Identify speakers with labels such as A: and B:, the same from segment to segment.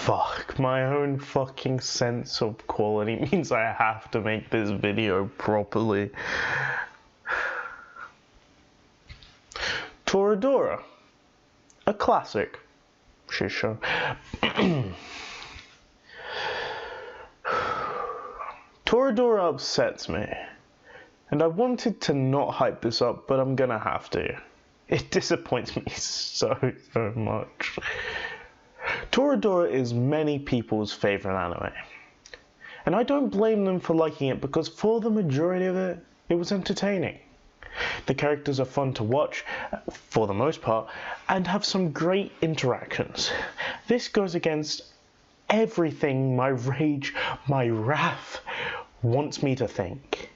A: Fuck, my own fucking sense of quality means I have to make this video properly. Toradora, a classic shit show. Toradora upsets me, and I wanted to not hype this up, but I'm gonna have to. It disappoints me so much. Toradora is many people's favourite anime, and I don't blame them for liking it because for the majority of it, it was entertaining. The characters are fun to watch, for the most part, and have some great interactions. This goes against everything my rage, my wrath, wants me to think.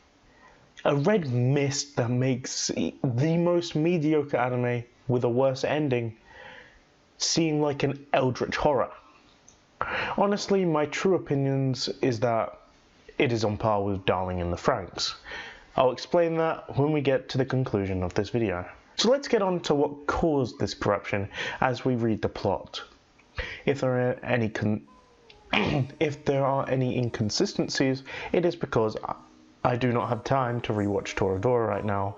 A: A red mist that makes the most mediocre anime with a worse ending seem like an eldritch horror. Honestly, my true opinions is that it is on par with Darling in the Franxx. I'll explain that when we get to the conclusion of this video. So let's get on to what caused this corruption as we read the plot. If there are any inconsistencies, it is because I do not have time to rewatch Toradora right now,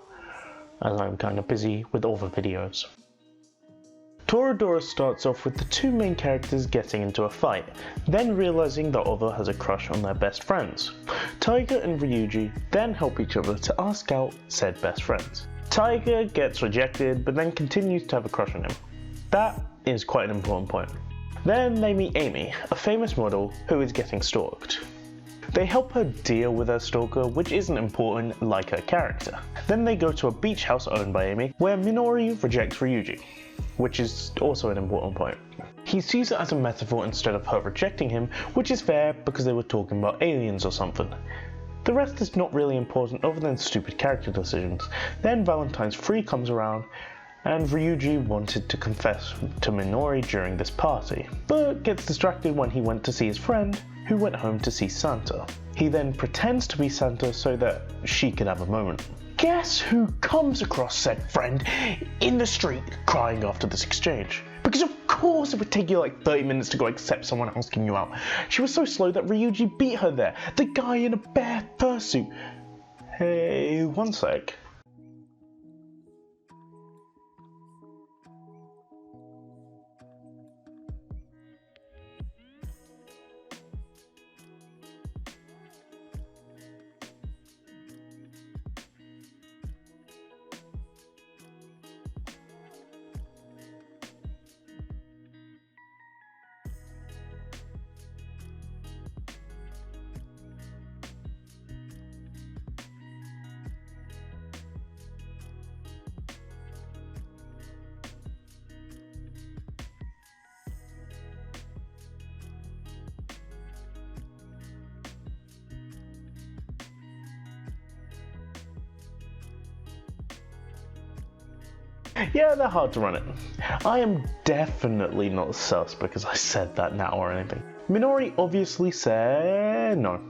A: as I'm kind of busy with other videos. Toradora starts off with the two main characters getting into a fight, then realizing the other has a crush on their best friends. Taiga and Ryuji then help each other to ask out said best friends. Taiga gets rejected, but then continues to have a crush on him. That is quite an important point. Then they meet Amy, a famous model who is getting stalked. They help her deal with her stalker, which isn't important like her character. Then they go to a beach house owned by Amy, where Minori rejects Ryuji, which is also an important point. He sees it as a metaphor instead of her rejecting him, which is fair because they were talking about aliens or something. The rest is not really important other than stupid character decisions. Then Valentine's 3 comes around, and Ryuji wanted to confess to Minori during this party, but gets distracted when he went to see his friend, who went home to see Santa. He then pretends to be Santa so that she could have a moment. Guess who comes across said friend in the street crying after this exchange? Because of course it would take you like 30 minutes to go accept someone asking you out. She was so slow that Ryuji beat her there. The guy in a bare fursuit. Hey, one sec. Yeah, they're hard to run it. I am definitely not sus because I said that now or anything. Minori obviously said no.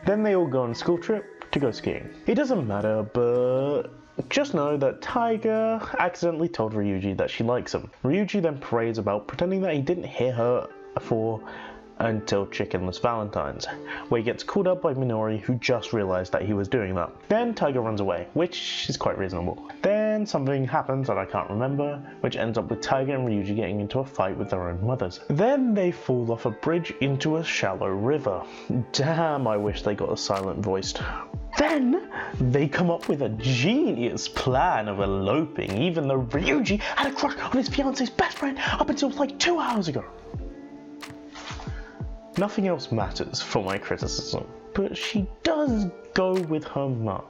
A: Then they all go on a school trip to go skiing. It doesn't matter, but just know that Taiga accidentally told Ryuji that she likes him. Ryuji then parades about pretending that he didn't hear her until Chickenless Valentine's, where he gets called up by Minori, who just realized that he was doing that. Then Taiga runs away, which is quite reasonable. Then something happens that I can't remember, which ends up with Taiga and Ryuji getting into a fight with their own mothers. Then they fall off a bridge into a shallow river. Damn, I wish they got a silent voiced. Then they come up with a genius plan of eloping, even though Ryuji had a crush on his fiance's best friend up until like 2 hours ago. Nothing else matters for my criticism, but she does go with her mum,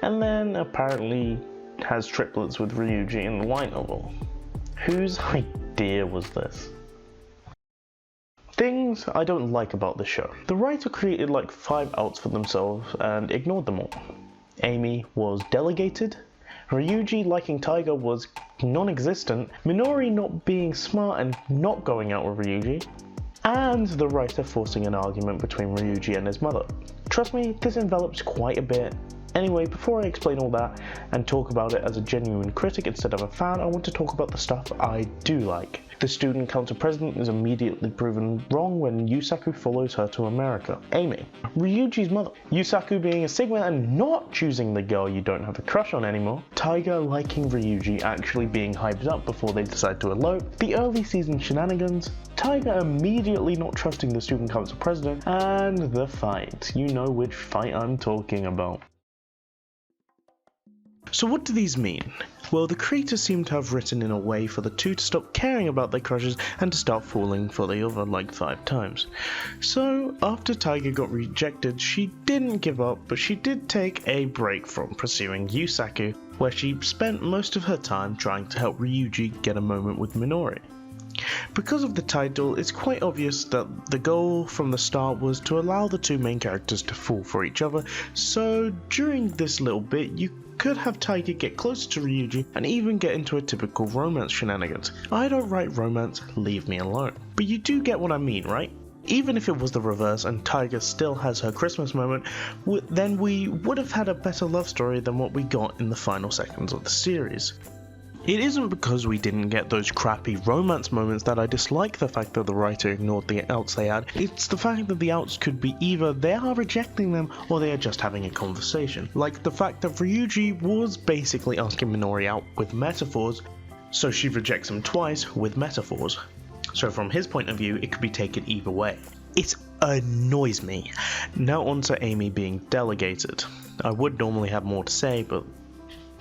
A: and then apparently has triplets with Ryuji in the light novel. Whose idea was this? Things I don't like about the show. The writer created like 5 outs for themselves and ignored them all. Amy was delegated, Ryuji liking Taiga was non-existent, Minori not being smart and not going out with Ryuji, and the writer forcing an argument between Ryuji and his mother. Trust me, this envelops quite a bit. Anyway, before I explain all that and talk about it as a genuine critic instead of a fan, I want to talk about the stuff I do like. The student council president is immediately proven wrong when Yusaku follows her to America. Amy, Ryuji's mother. Yusaku being a Sigma and not choosing the girl you don't have a crush on anymore. Taiga liking Ryuji actually being hyped up before they decide to elope. The early season shenanigans. Taiga immediately not trusting the student council president. And the fight. You know which fight I'm talking about. So what do these mean? Well, the creators seem to have written in a way for the two to stop caring about their crushes and to start falling for the other like 5 times. So, after Taiga got rejected, she didn't give up, but she did take a break from pursuing Yusaku, where she spent most of her time trying to help Ryuji get a moment with Minori. Because of the title, it's quite obvious that the goal from the start was to allow the two main characters to fall for each other, so during this little bit you could have Taiga get closer to Ryuji and even get into a typical romance shenanigans. I don't write romance, leave me alone. But you do get what I mean, right? Even if it was the reverse and Taiga still has her Christmas moment, then we would have had a better love story than what we got in the final seconds of the series. It isn't because we didn't get those crappy romance moments that I dislike the fact that the writer ignored the outs they had, it's the fact that the outs could be either they are rejecting them or they are just having a conversation. Like the fact that Ryuji was basically asking Minori out with metaphors, so she rejects him twice with metaphors. So from his point of view, it could be taken either way. It annoys me. Now on to Amy being delegated. I would normally have more to say, but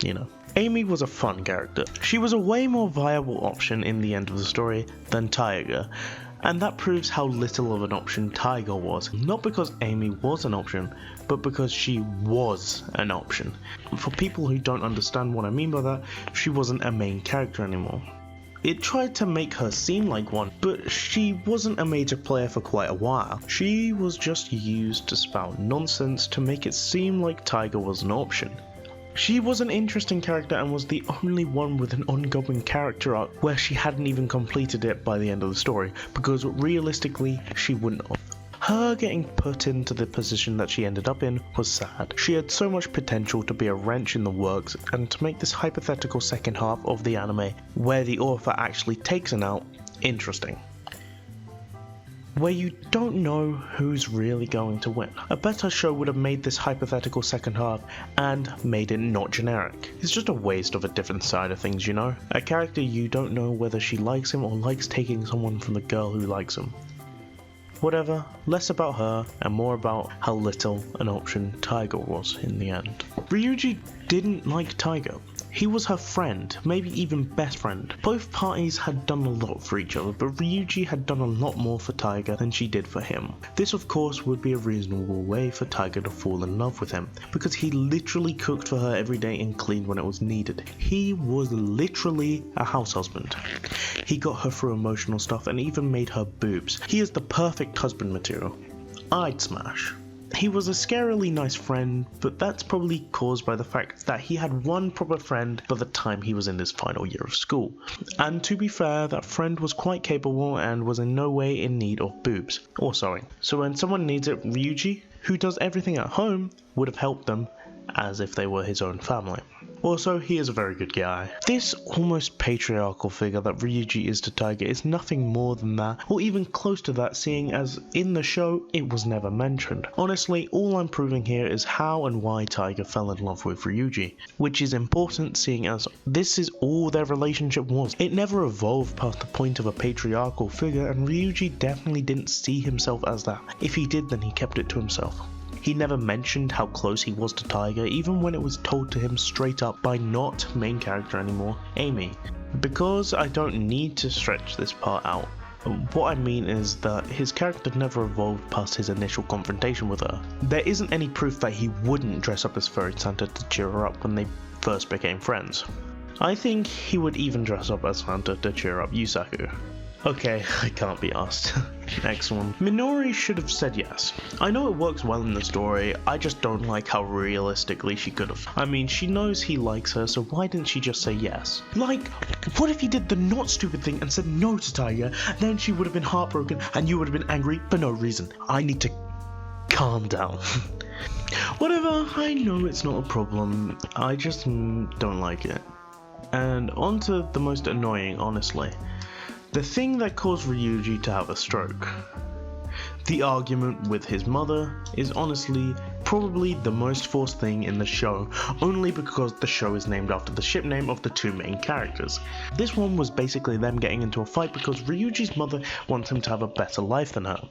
A: you know. Amy was a fun character. She was a way more viable option in the end of the story than Taiga, and that proves how little of an option Taiga was. Not because Amy was an option, but because she was an option. For people who don't understand what I mean by that, she wasn't a main character anymore. It tried to make her seem like one, but she wasn't a major player for quite a while. She was just used to spout nonsense to make it seem like Taiga was an option. She was an interesting character and was the only one with an ongoing character arc where she hadn't even completed it by the end of the story, because realistically she wouldn't have. Her getting put into the position that she ended up in was sad. She had so much potential to be a wrench in the works and to make this hypothetical second half of the anime, where the author actually takes an out, interesting. Where you don't know who's really going to win. A better show would have made this hypothetical second half and made it not generic. It's just a waste of a different side of things, you know? A character you don't know whether she likes him or likes taking someone from the girl who likes him. Whatever, less about her and more about how little an option Taiga was in the end. Ryuji didn't like Taiga. He was her friend, maybe even best friend. Both parties had done a lot for each other, but Ryuji had done a lot more for Taiga than she did for him. This of course would be a reasonable way for Taiga to fall in love with him, because he literally cooked for her every day and cleaned when it was needed. He was literally a house husband. He got her through emotional stuff and even made her boobs. He is the perfect husband material. I'd smash. He was a scarily nice friend, but that's probably caused by the fact that he had one proper friend by the time he was in his final year of school. And to be fair, that friend was quite capable and was in no way in need of boobs or sewing. So when someone needs it, Ryuji, who does everything at home, would have helped them as if they were his own family. Also, he is a very good guy. This almost patriarchal figure that Ryuji is to Taiga is nothing more than that, or even close to that, seeing as in the show it was never mentioned. Honestly, all I'm proving here is how and why Taiga fell in love with Ryuji, which is important seeing as this is all their relationship was. It never evolved past the point of a patriarchal figure, and Ryuji definitely didn't see himself as that. If he did, then he kept it to himself. He never mentioned how close he was to Taiga, even when it was told to him straight up by not main character anymore, Amy. Because I don't need to stretch this part out, what I mean is that his character never evolved past his initial confrontation with her. There isn't any proof that he wouldn't dress up as Fairy Santa to cheer her up when they first became friends. I think he would even dress up as Santa to cheer up Yusaku. Okay, I can't be asked. Next one. Minori should have said yes. I know it works well in the story, I just don't like how realistically she could have. I mean, she knows he likes her, so why didn't she just say yes? Like, what if he did the not stupid thing and said no to Taiga, then she would have been heartbroken and you would have been angry for no reason. I need to calm down. Whatever, I know it's not a problem, I just don't like it. And on to the most annoying, honestly. The thing that caused Ryuji to have a stroke. The argument with his mother is honestly probably the most forced thing in the show, only because the show is named after the ship name of the two main characters. This one was basically them getting into a fight because Ryuji's mother wants him to have a better life than her.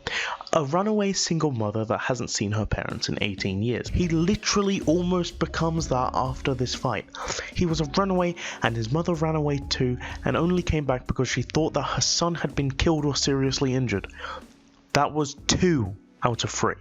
A: A runaway single mother that hasn't seen her parents in 18 years. He literally almost becomes that after this fight. He was a runaway and his mother ran away too and only came back because she thought that her son had been killed or seriously injured. That was 2 out of 3.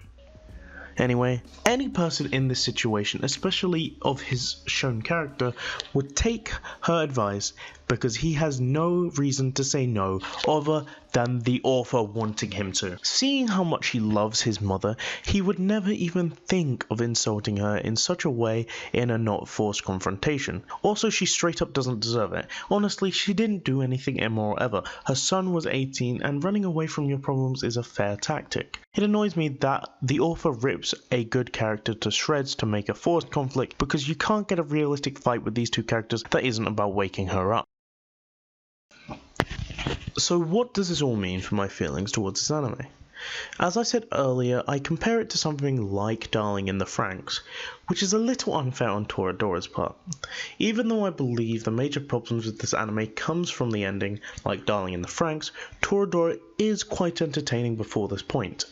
A: Anyway, any person in this situation, especially of his shown character, would take her advice because he has no reason to say no other than the author wanting him to. Seeing how much he loves his mother, he would never even think of insulting her in such a way in a not forced confrontation. Also, she straight up doesn't deserve it. Honestly, she didn't do anything immoral ever. Her son was 18 and running away from your problems is a fair tactic. It annoys me that the author rips a good character to shreds to make a forced conflict because you can't get a realistic fight with these two characters that isn't about waking her up. So what does this all mean for my feelings towards this anime? As I said earlier, I compare it to something like Darling in the Franxx, which is a little unfair on Toradora's part. Even though I believe the major problems with this anime comes from the ending, like Darling in the Franxx, Toradora is quite entertaining before this point.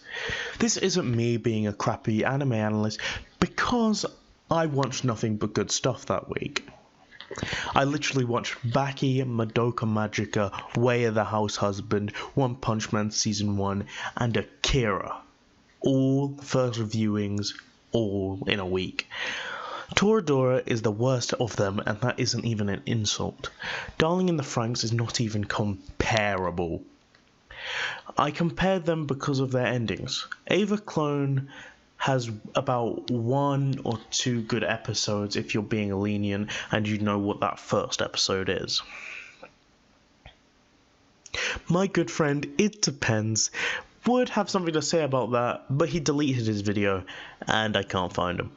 A: This isn't me being a crappy anime analyst, because I watched nothing but good stuff that week. I literally watched Baki, Madoka Magica, Way of the House Husband, One Punch Man Season 1, and Akira. All first viewings, all in a week. Toradora is the worst of them, and that isn't even an insult. Darling in the Franxx is not even comparable. I compared them because of their endings. Ava Clone has about 1 or 2 good episodes if you're being lenient and you know what that first episode is. My good friend, It Depends, would have something to say about that, but he deleted his video and I can't find him.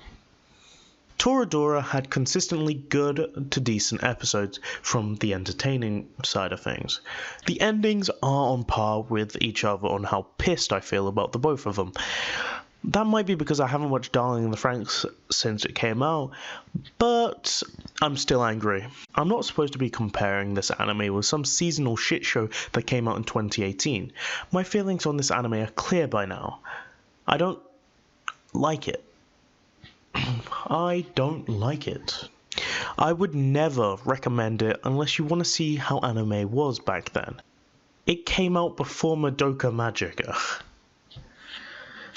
A: Toradora had consistently good to decent episodes from the entertaining side of things. The endings are on par with each other on how pissed I feel about the both of them. That might be because I haven't watched Darling in the Franxx since it came out, but I'm still angry. I'm not supposed to be comparing this anime with some seasonal shit show that came out in 2018. My feelings on this anime are clear by now. I don't like it. I don't like it. I would never recommend it unless you want to see how anime was back then. It came out before Madoka Magica.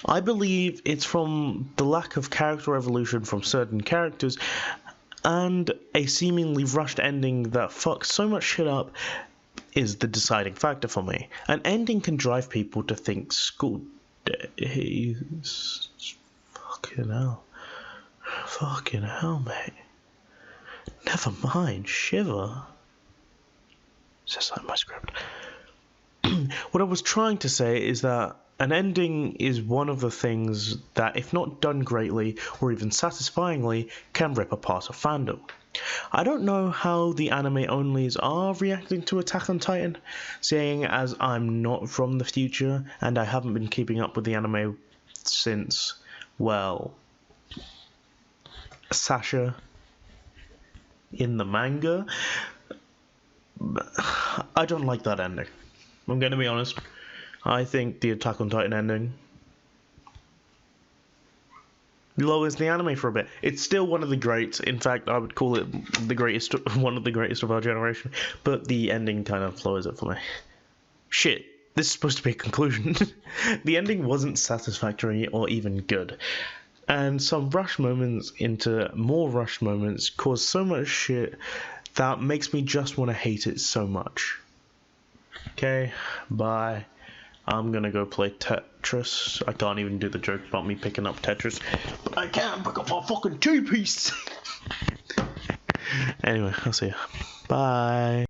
A: I believe it's from the lack of character evolution from certain characters and a seemingly rushed ending that fucks so much shit up is the deciding factor for me. An ending can drive people to think school days. Fucking hell. Fucking hell, mate. Never mind, shiver. It's just like my script. What I was trying to say is that an ending is one of the things that, if not done greatly or even satisfyingly, can rip apart a fandom. I don't know how the anime onlys are reacting to Attack on Titan, seeing as I'm not from the future and I haven't been keeping up with the anime since, well, Sasha in the manga. I don't like that ending. I'm going to be honest. I think the Attack on Titan ending lowers the anime for a bit. It's still one of the greats. In fact, I would call it the greatest, one of the greatest of our generation. But the ending kind of lowers it for me. Shit, this is supposed to be a conclusion. The ending wasn't satisfactory or even good. And some rush moments into more rush moments cause so much shit that makes me just want to hate it so much. Okay, bye. I'm gonna go play Tetris. I can't even do the joke about me picking up Tetris, but I can pick up my fucking 2-piece. Anyway, I'll see ya. Bye.